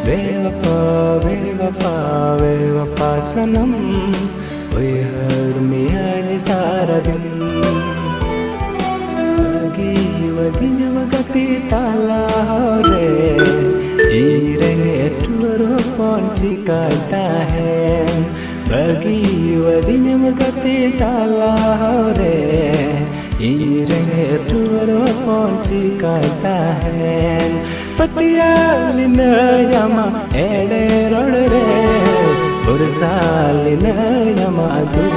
बेवफा बेवफा बेवफा सनम ओए हर मियाँ सारा दिन lagi wadinya magati tala hore irenge tuaro ponci kata hai bagi wadinya magati tala hore irenge tuaro ponci kata hai patiya lina yama ede rodre urzalina yama adu